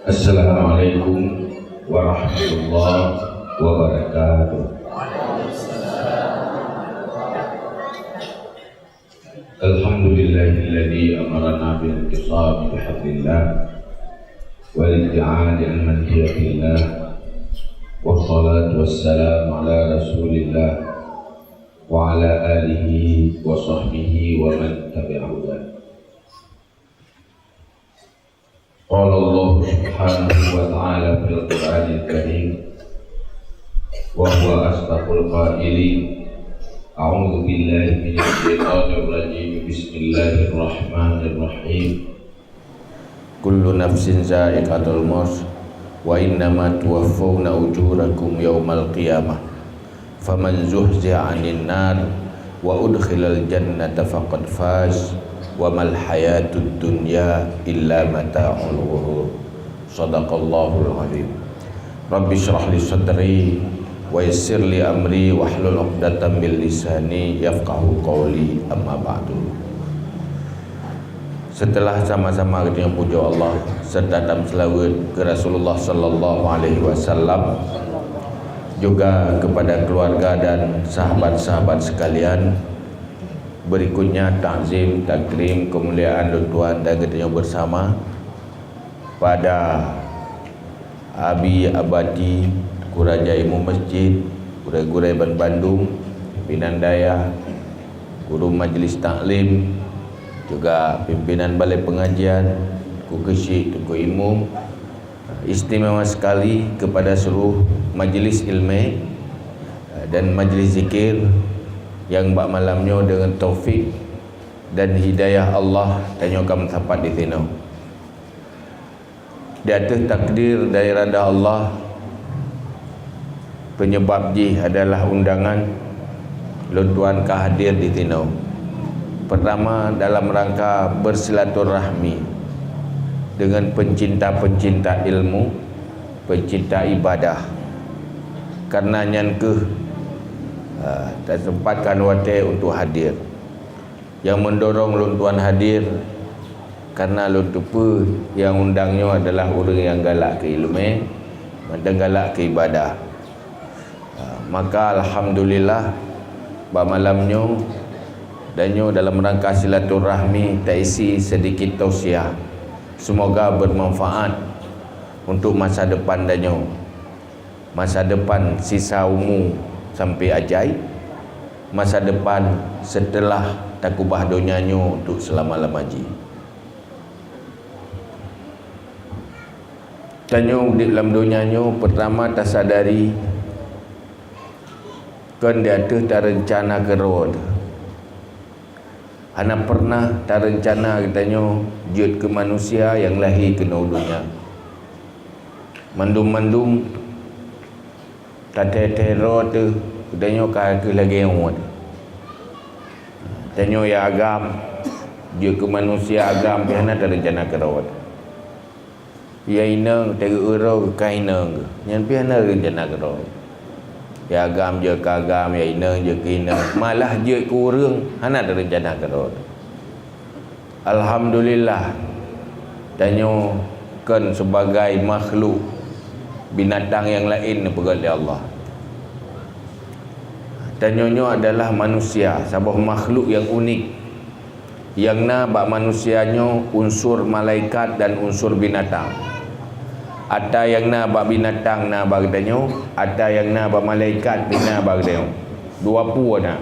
Assalamualaikum warahmatullahi wabarakatuh. Alhamdulillahilladzi amarana bil intisab bihablillah wal ibti'ad an manhiyatillah wassalatu wassalamu ala rasulillah wa ala alihi wa sahbihi wa man tabi'ahu. Qala Allah subhanahu wa ta'ala fil Qur'anil Karim wa huwa asdaqul qailin. A'udzu billahi minasy syaithanir rajim. Bismillahirrahmanirrahim. Kullu nafsin za'iqatul maut wa innama tuwaffawna ujurakum yaumal qiyamah. Faman zuhziha 'anil nar wa udkhilal jannata faqad faz wa mal hayatud dunya illa mata'ul ghurur. Shadaqallahul azim. Rabbi shrah li sadri wa yassir li amri wahlul 'uqdatam min lisani yafqahu qawli, amma ba'du. Setelah sama-sama kita puja Allah serta dan selawat ke Rasulullah sallallahu alaihi wasallam, juga kepada keluarga dan sahabat-sahabat sekalian, berikutnya takzim, takrim, kemuliaan Tuhan dan kita bersama pada Abi Abadi Kuraja Imam Masjid Gurai-Gurai Bandung, pimpinan daya, guru majlis taklim, juga pimpinan balai pengajian, Tuku Kesyik, Tuku Imam. Istimewa sekali kepada seluruh majlis ilmu dan majlis zikir yang bak malamnya dengan taufik dan hidayah Allah tanyakan sampai di sini. Di atas takdir dari rada Allah, penyebab ji adalah undangan Tuan hadir di sini. Pertama, dalam rangka bersilaturahmi dengan pencinta-pencinta ilmu, pencinta ibadah. Karena nyan tak sempatkan waktu untuk hadir. Yang mendorong Tuan hadir karena tupu yang undangnya adalah orang yang galak ke ilmu dan galak ke ibadah. Maka alhamdulillah pada malamnya dannya dalam rangka silaturahmi tak isi sedikit tausiah. Semoga bermanfaat untuk masa depan dannya, masa depan sisa umur sampai ajai, masa depan setelah takubah dunianya untuk selama-lamanya. Tanya di dalam dunianya, pertama tak sadari kan dia tu tak rencana ke road. Anak pernah tak rencana katanya jut ke manusia yang lahir ke dunia. Mandum-mandum tak teror tu katanya ke lagi yang muat. Tanya ya agam jut ke manusia agam pihana tak rencana ke road. Ya ina tak urau ke ina yang pihana rencana ke road. Ya agam je ke agam, ya ina je ke ina, malah je ke urang hana ada rencana ke road. Alhamdulillah tanya kan sebagai makhluk binatang yang lain oleh Allah. Tanyanya adalah manusia, sebuah makhluk yang unik, yang bak manusianya unsur malaikat dan unsur binatang. Ada yang bak binatang bak danyo, ada yang bak malaikat bak danyo. Dua pu ada.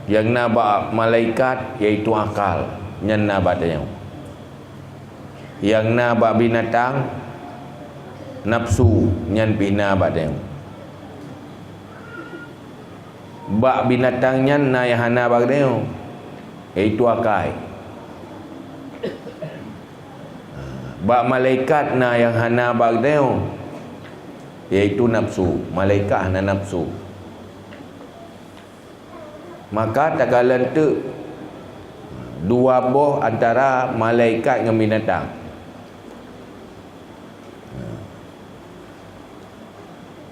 Yang bak malaikat iaitu akal, nyan bak danyo. Yang bak binatang nafsu, nyan pina bak danyo. Bak binatangnya yang hana bak danyo, iaitu akal. Bak malaikat yang hana bak danyo, iaitu nafsu. Malaikat hana nafsu. Maka tak kala tu dua boh antara malaikat dengan binatang.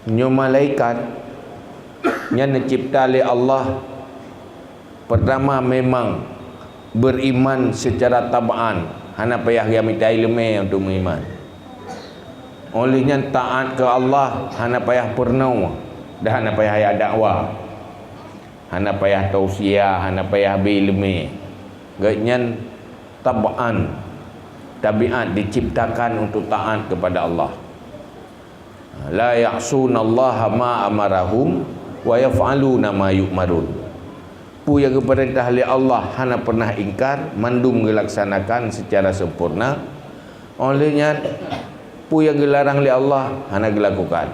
Nyo malaikat yang dicipta oleh Allah, pertama memang beriman secara tabaan hana payah gamitai lemeh untuk beriman. Olehnya taat ke Allah hana payah pernah dah, hana payah ayat dakwah, hana payah tausiah, hana payah lemeh. Gaknyan tab'an, tabiat diciptakan untuk taat kepada Allah. La ya'sunallaha ma amarahum wa yaf'aluna ma yu'marun. Pu yang perintah oleh Allah hana pernah ingkar, mandum dilaksanakan secara sempurna. Olehnya pu yang dilarang oleh Allah hana dilakukan.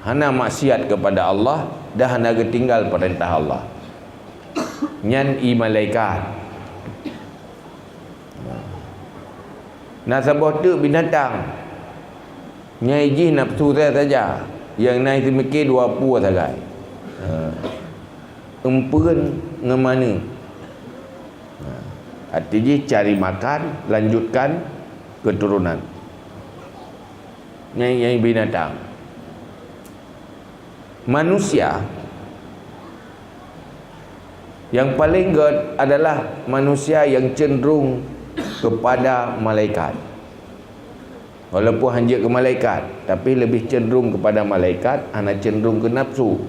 Hana maksiat kepada Allah dah hana ketinggal perintah Allah. Nyan i malaikat. Nasabah tu binatang. Nyai ji nafsu saya saja. Yang naik semikir dua puluh sagai. Empun ngemana. Artinya cari makan, lanjutkan keturunan. Nyai binatang. Manusia yang paling good adalah manusia yang cenderung kepada malaikat. Walaupun hanya ke malaikat, tapi lebih cenderung kepada malaikat, hanya cenderung ke nafsu.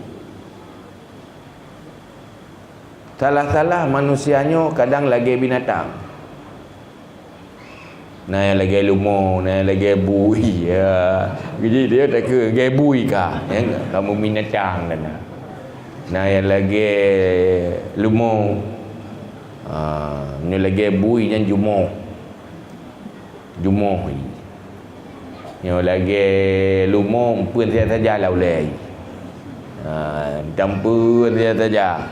Salah-salah manusianya kadang lagi binatang. Nah yang lagi lumo, nah yang lagi bui ya. Jadi dia tak ke lagi bui kah? Ya, kamu binatang kan. Nah yang lagi lumo, yang lagi bui yang jumo. Yang lagi lumo pun saya saja lah boleh. Campur dia saja.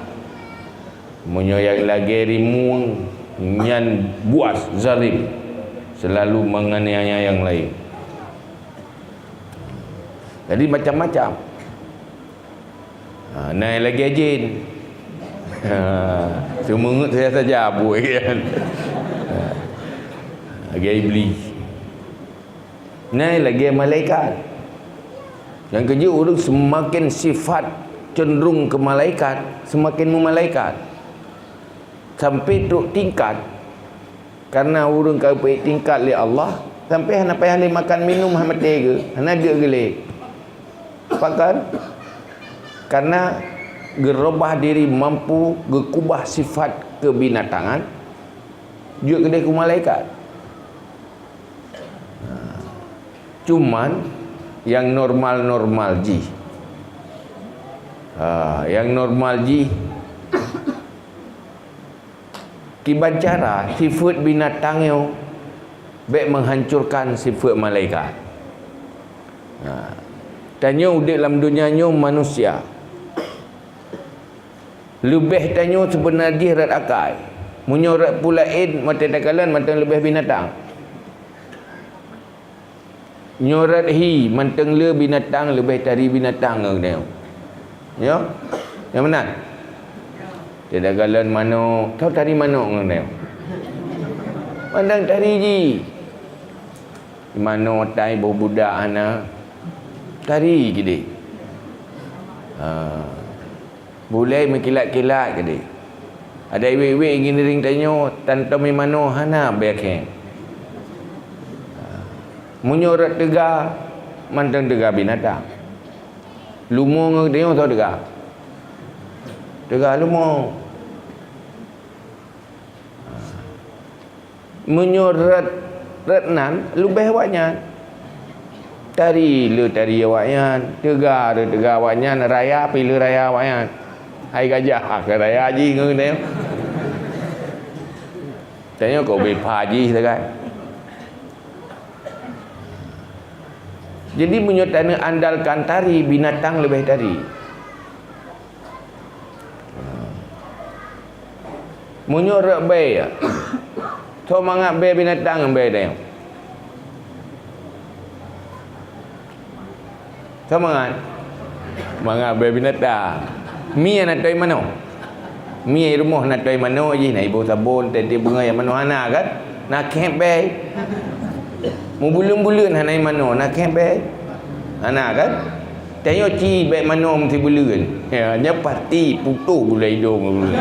Munyo yang lagi rimuang nyan buas zalim, selalu menganiaya yang lain. Jadi macam-macam. Nah yang lagi jin. Semua saya saja buat kan. Lagi iblis. Nah lagi malaikat. Yang kerja orang semakin sifat cenderung ke malaikat, semakin memalaikat. Sampai tu tingkat, karena orang kau baik tingkat oleh Allah, sampai hana payah le makan minum hana tega, hana dia gelek. Pakan karena gerubah diri mampu gekubah sifat kebinatangan juga kedai ke malaikat. Cuman yang normal-normal ji. Yang normal ji kiban cara sifat binatangnya baik menghancurkan sifat malaikat. Tanya udik dalam dunianya manusia. Lebih tanya sebenarnya rat akai. Menyorat pulain mata dakalan mata lebih binatang. Nyorat hi manteng le binatang lebih dari binatang ngau. Ya? Yang mana? Tidak galan mano, tahu tadi mano ngau. Pandang tadi ji. Mano tai budak ana. Tadi gede. Boleh mekilat-kilat gede. Ada iwe-iwe ingin ring tanya tanta mi mano hana beake. Munyorat tega mantang tega binatang. Lumo ngau dia tahu tega. Tega lumo. Menyorat retnan lubeh awaknya. Tari awaknya, tega awaknya, raya pilih raya awaknya. Hai gajah ke raya haji ngeu dia. Tanya kau be haji segai. Jadi menyotana andalkan tari binatang lebih tari. Menyorat bay. So mangap bay binatang bay dia. So mangap bay binatang. Mi nak toy mano? Mi rumah nak toy mano je nak ibu sabun tadi bunga yang mano hana kan? Nak camp bay. Mu bulan-bulan hana mano nak camp bay. Hana kan? Tanya ci bay mano mesti bulan. Ya, nya pasti putu gula hidung.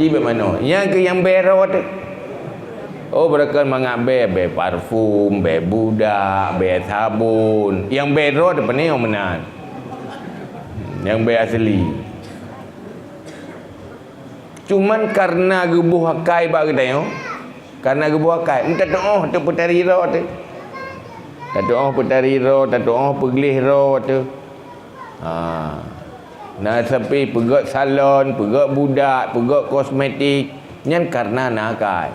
Cik mana? Yang ke yang berot tu. Oh, mereka mengambil parfum, budak, sabun. Yang berot apa ni yang menan? Yang asli. Cuman karena gebuh akai bak kita yo. Karena gebuh akai, minta doa tu putari ro tu. Tak doa putari ro, tak doa peglih ro tu. Nah sampai pegat salon, pegat budak, pegat kosmetik, nyan karena nakai.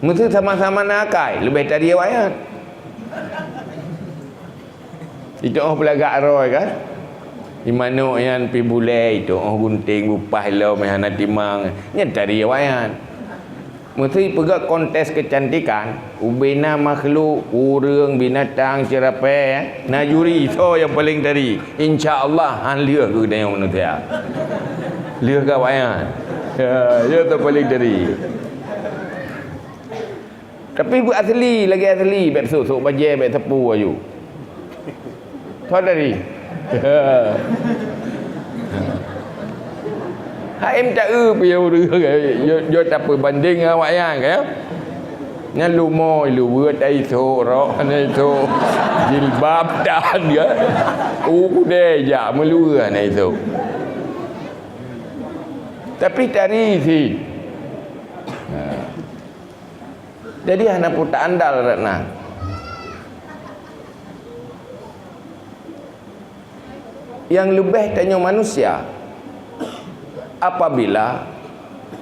Mesti sama-sama nakai, lebih dari awak. Itu pelagak ro kan? Di mana yang pi bulai itu gunting upah lo mehana timang nya dari wayan mesti pegat kontes kecantikan ubina makhluk urang binatang cerapai na juri so yang paling dari insyaallah han lia ke dengan manusia lia ke wayan ya tu paling dari tapi bu asli lagi asli bet susuk baje bet tepu ayu tu dari em tak piu do tak berbanding awak yang kan nya lu moi lu buat ai so ro nei so jilbab dan dia de ja melu nei so tapi tadi si jadi anak puta andal ratna yang lebih tanya manusia apabila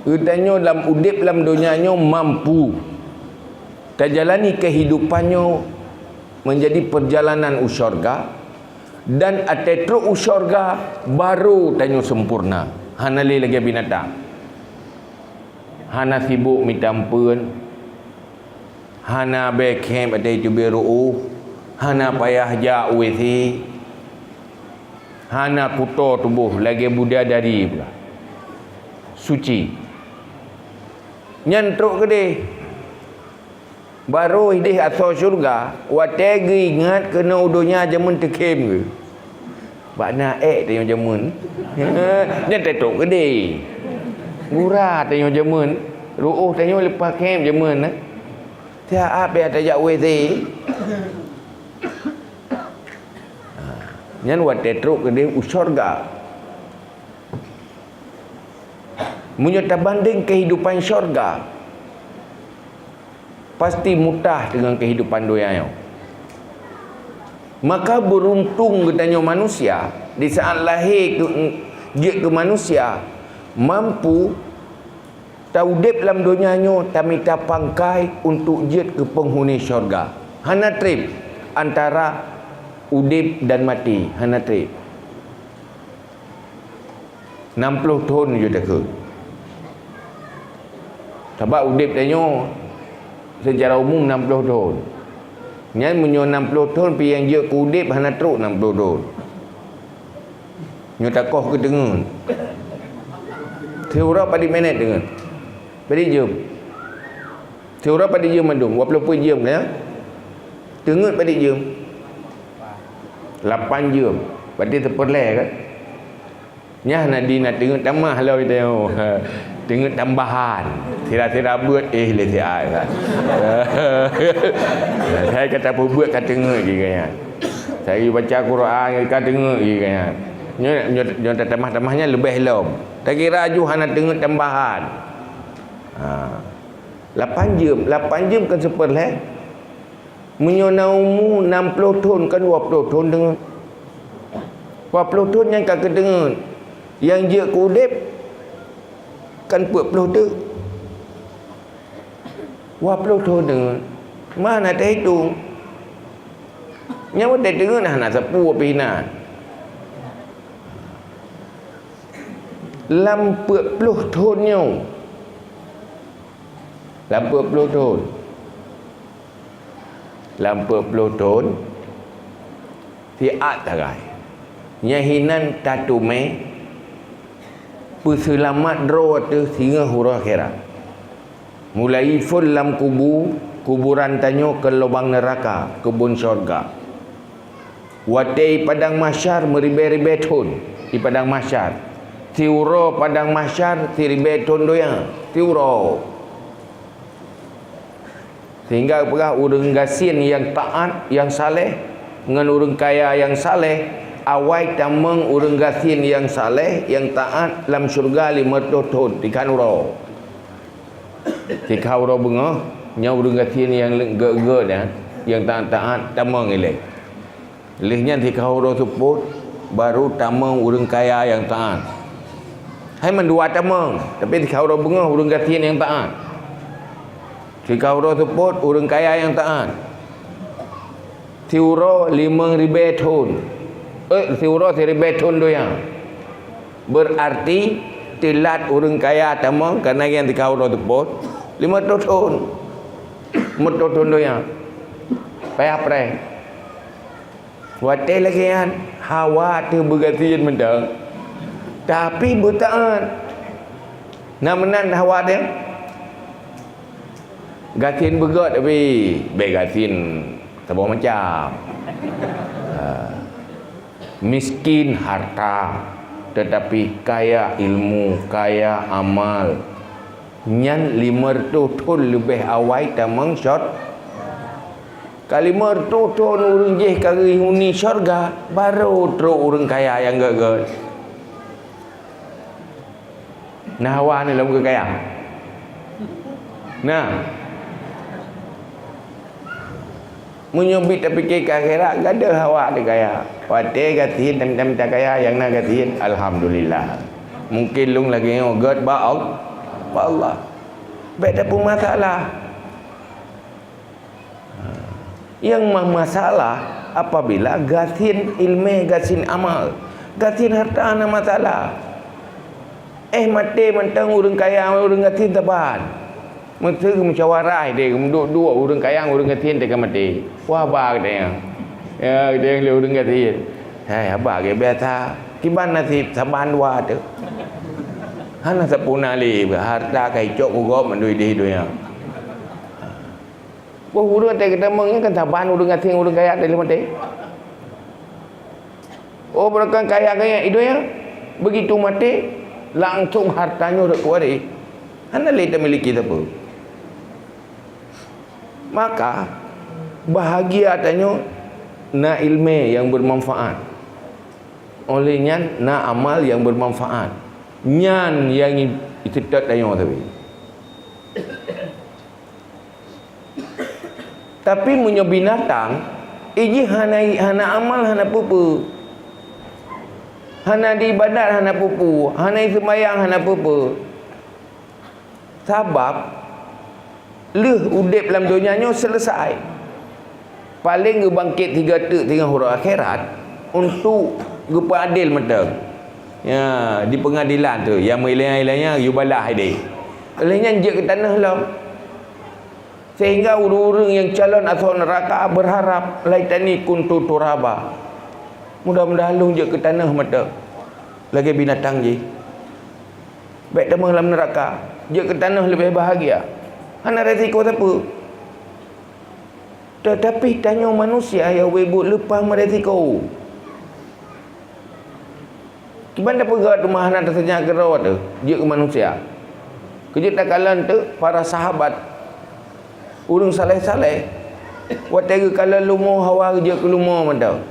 tanya dalam udip dalam dunianya mampu terjalani kehidupannya menjadi perjalanan usyurga dan atetro usyurga baru tanya sempurna hana lagi binatang hana sibuk minta ampun hana bekem ada itu beru hana payah ja WC hana kuto tubuh lagi budadari pula suci nyantruk gede baru idih atau syurga wategi ingat kena udunya jamun tekem ke bakna dia jamun nyantruk gede murah tanya jamun ruuh tanya lepas kem jamun tiap apa ada jak WC nyan watetruk ke dia usyurga menyata banding kehidupan syurga pasti mutah dengan kehidupan dunia. Maka beruntung katanya manusia di saat lahir ke manusia mampu taudip dalam dunianya tamita pangkai untuk jet ke penghuni syurga hana trip antara udip dan mati hana trip 60 tahun je dah ke sebab udip tanya secara umum 60 tahun nyan menyo 60 tahun pi yang je ke udip hana teruk 60 tahun nyo takoh ke dengar teora pada minit dengar pada jam teora pada jam mandung 20 jam ya dengar pada jam 8 jam berarti terperleh kan nyah nadi nak tengok tambah lah kita tengok tambahan tira-tira buat lesi ai kan saya kata buat kata tengok je kan saya baca Quran kata tengok je kan nyo tambah-tambahnya lebih lom tak kira aju hana tengok tambahan 8 jam kan seperleh menyonaumu 60 tahun kan 20 tahun dengan 20 tahun yang kakak dengar yang dia kudip kan 40 tu 20 tahun dengar mana tak hitung nyawa tak dengar nak sapu apa hina lampu 40 tahunnya lampu 40 tahun lampu 40 tahun tiat tarai nyahinan tatume peselamat dro tu sehingga huruf akhirat mulai full lam kuburan tanyo ke lubang neraka kebun syurga watai padang mahsyar meribe-ribe tahun di padang mahsyar tiuro padang mahsyar tiribe tondoya tiuro sehingga apakah urang gasin yang taat yang saleh dengan urang kaya yang saleh awai tamang urang gasin yang saleh yang taat dalam syurga 500 tahun di kanuro di kanuro bunga nya urang gasin yang ge-ge dah yang taat tamang ileh lihnya di kanuro sebut baru tamang urang kaya yang taat hai mendua tamang tapi di kanuro bunga urang gasin yang taat jika orang sebut orang kaya yang taat tiuro 5,000 tahun tiuro 1,000 tahun doang berarti tilat orang kaya tamang karena yang jika orang sebut 500 tahun 500 tahun doang payah pre wate lagi kan hawa tu bergantian mendang tapi bertaat namenan hawa dia gatin begot tapi baik gatin sebuah macam miskin harta tetapi kaya ilmu kaya amal nyan 500 tahun lebih awai tamang syot kali 500 tahun urang jeh kari huni syurga baru teruk urang kaya yang gagal nah hawa ni lah muka kaya nah menyubit tapi ke akhirat gak ada hawa dia kaya wate gatin tam tak kaya yang nak gatin alhamdulillah mungkin lung lagi ngogot ba Allah beda pun masalah yang masalah apabila gatin ilmu gatin amal gatin harta ana masalah mati mentang urang kaya urang gatin taban mesti musyawarah dia dua urang kaya urang gatin dia mati wah ba dia ya dia le urang gatin hai abah ke biasa kiban nasib saban dua tu hana sapuna li harta kai cok gogop mandui di dunia wah urang teh kita meng kan saban urang gatin urang kaya dia mati oh berkan kaya itu ya begitu mati langsung hartanya dak kuari hana le kita miliki apa maka bahagia tanya na ilmu yang bermanfaat olehnya na amal yang bermanfaat nyan yang itu tak tanya tapi punya binatang iji hana amal hana pupu hana di ibadat hana pupu hana sembahyang hana pupu sebab udip dalam dunianya selesai paling bangkit 3 tek tengah huruf akhirat untuk adil medang ya di pengadilan tu yang ilang-ilangnya you balah dia olehnya je ke tanah lah sehingga urang-urang yang calon asal neraka berharap laitani kuntu turaba mudah-mudahan lung je ke tanah medang lagi binatang je baik demang dalam neraka je ke tanah lebih bahagia hana resiko apa tetapi tanya manusia yang webut lepas meresiko kibanda pegat rumah hana tersenya gerawat tu dia ke manusia kejut takalan tu para sahabat urang saleh-saleh watega kala lumo hawa je ke lumo mandau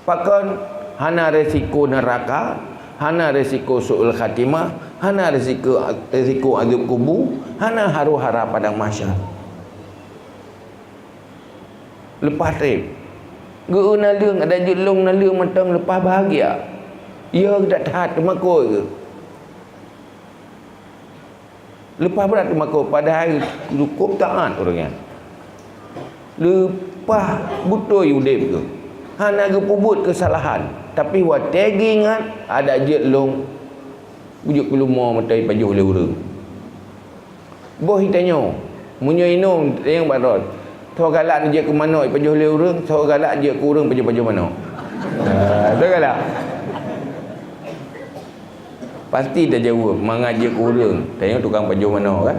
pakon hana resiko neraka hana resiko su'ul khatimah hana resiko azab kubur hana haru-hara padang mahsyar lepas trip geu nalung ada jelung nalung mentang lepas bahagia ia tak tahat makoi ke lepas berat makoi padahal cukup taat orangnya lepas betul udip ke hana ge pubut kesalahan tapi wategi ingat ada jelung bujuk kelumur matai pajuh le urang boh hitanyo munyo inum yang barot tho galak je ke mano pajuh le urang tho galak je ke urang pajuh mano tho galak pasti dah jawab mengaji ke urang tanya tukang pajuh mano kan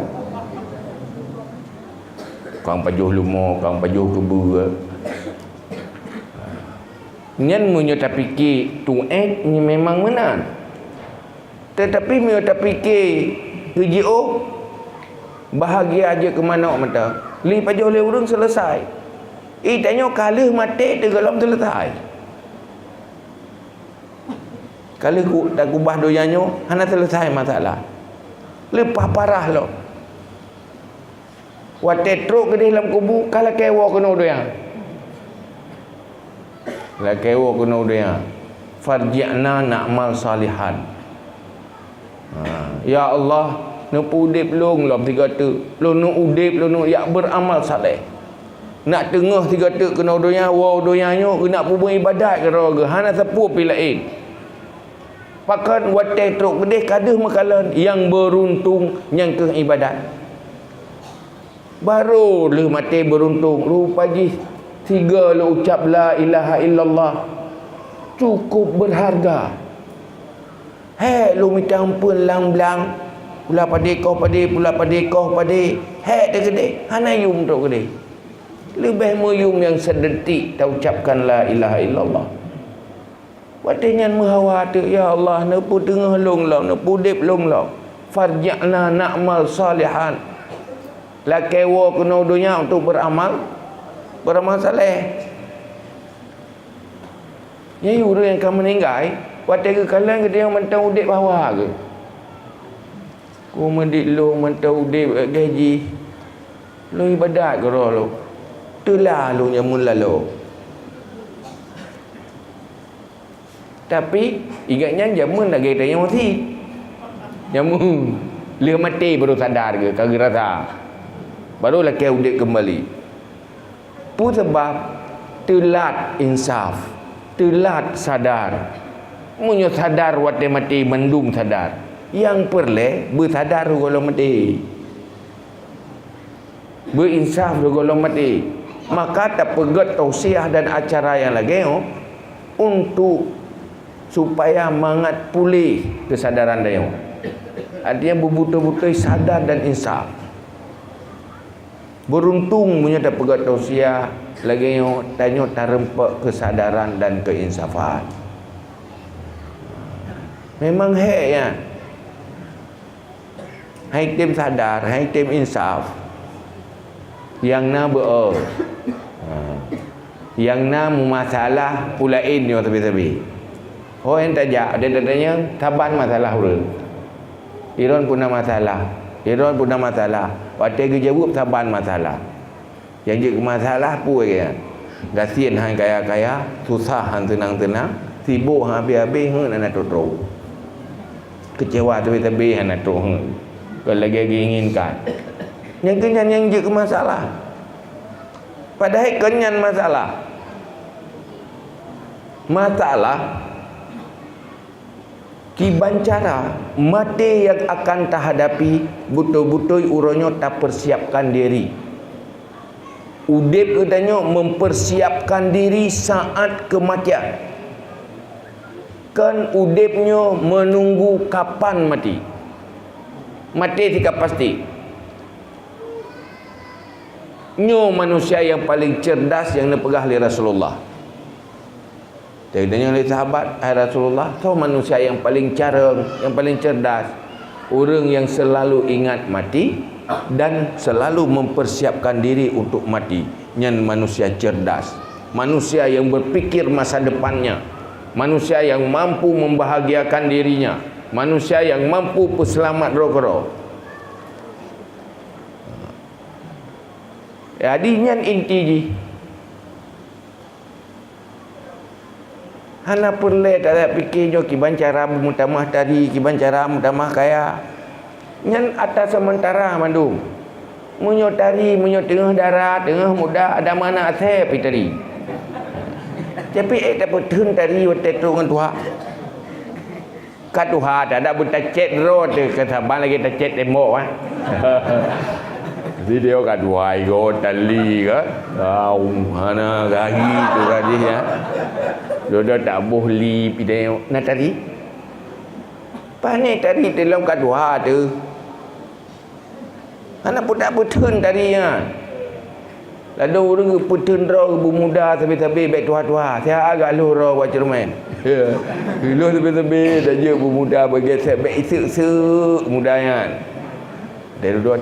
tukang pajuh lumur tukang pajuh kebu nyan munyo tapi ki tuet ni memang benar Tetapi mereka fikir PGO bahagia aja ke mana mata. Li pajak oleh urung selesai. Tanya kalah mati dia gelom selesai. Kalau tak kubah doyanyo, hana selesai masalah. Lepas parah lo. Wate truk ke dalam kubu, kalau kewa kena doyan. Kalau kewa kena doyan. Farji'na na'mal salihan. Ya Allah, nak udip long lom tiga tu. Lo nak udip, lo nak yak beramal saleh. Nak tengah tiga tu kena doyan, wow doyanyo, nak pun ibadat ke roga. Hana sepuh pilain. Pakan watai truk gede kadah makalan yang beruntung yang ke ibadat. Baru le mati beruntung. Rupa ji 3 le ucap la ilaha illallah. Cukup berharga. Hei lu minta ampun lang-lang. Pula pade kau pade, pula pade kau pade. Hei dia gede. Hana yum truk gede. Lebih muyum yang sedetik tak ucapkan la ilaha illallah. Wadanya mahawa tu ya Allah nepu tengah long long nepu dip long long farja'na na'mal salihan la kewa kena dunia untuk beramal saleh ya orang yang kamu meninggal wadai ke kalian ke dia mentau dip bawah ke ku mendik lo mentau dip gaji lo ibadat ke lo itulah lo yang mula lo. Tapi ingatnya jamun lagi tanya mati. Jamun dia mati baru sadar ke kagak rasa. Barulah kau udik kembali. Pu sebab telat insaf, telat sadar. Munyo sadar wate mati mendung sadar. Yang perle bersadar kalau mati. Berinsaf kalau mati. Maka tak pegat tausiah dan acara yang lagi untuk supaya mangat pulih kesadaran dia. Artinya betul-betul sadar dan insaf. Beruntung punya tak pegat tausiah lagi yang tanya terempak kesadaran dan keinsafan. Memang ya. Hai tim sadar, hai tim insaf. Yang na yang na masalah pulain yo tapi oh yang tajak dia tanya taban masalah urang. Iron pun masalah. Iron pun masalah. Waktu dia jawab taban masalah. Yang je masalah pun ya. Gasian hang kaya-kaya, susah hang tenang-tenang, sibuk hang habis-habis hang nak teruk. Kecewa tapi hang nak teruk. Kalau lagi inginkan. Yang kenyan yang je masalah. Padahal kenyan masalah. Masalah kiban cara mati yang akan tak hadapi betul-betul uronyo tak persiapkan diri. Udip katanya mempersiapkan diri saat kematian. Kan udipnya menunggu kapan mati. Mati tidak pasti. Nyo manusia yang paling cerdas yang dipegah oleh Rasulullah. Dia tanya oleh sahabat, hai Rasulullah, kau manusia yang paling careng, yang paling cerdas. Orang yang selalu ingat mati dan selalu mempersiapkan diri untuk mati. Yang manusia cerdas. Manusia yang berfikir masa depannya. Manusia yang mampu membahagiakan dirinya. Manusia yang mampu peselamat roh-roh. Jadi nyan inti ji. Hana perle tak ada fikir jo kiban cara mutamah tadi, kiban cara mutamah kaya. Nyan atas sementara mandung. Munyo tari, munyo tengah darat, tengah muda ada mana asep tadi. Tapi tak betul tadi waktu tu dengan Tuhan. Kat Tuhan tak ada bertacet road ke saban lagi tacet tembok ah. Video kat Tuhan go tali ke. Hana gahi tu tadi ya. Dodo tak boleh pidai nak tadi. Panik tadi dalam kat Tuhan tu. Hana pun tak betul tadi ya. Lalu orang petun roh muda tapi baik Tuhan. Saya agak lu roh buat cermin. Ya. Hiluh lebih-lebih dah je mudah bagi set baik esok mudahnya. Dari dua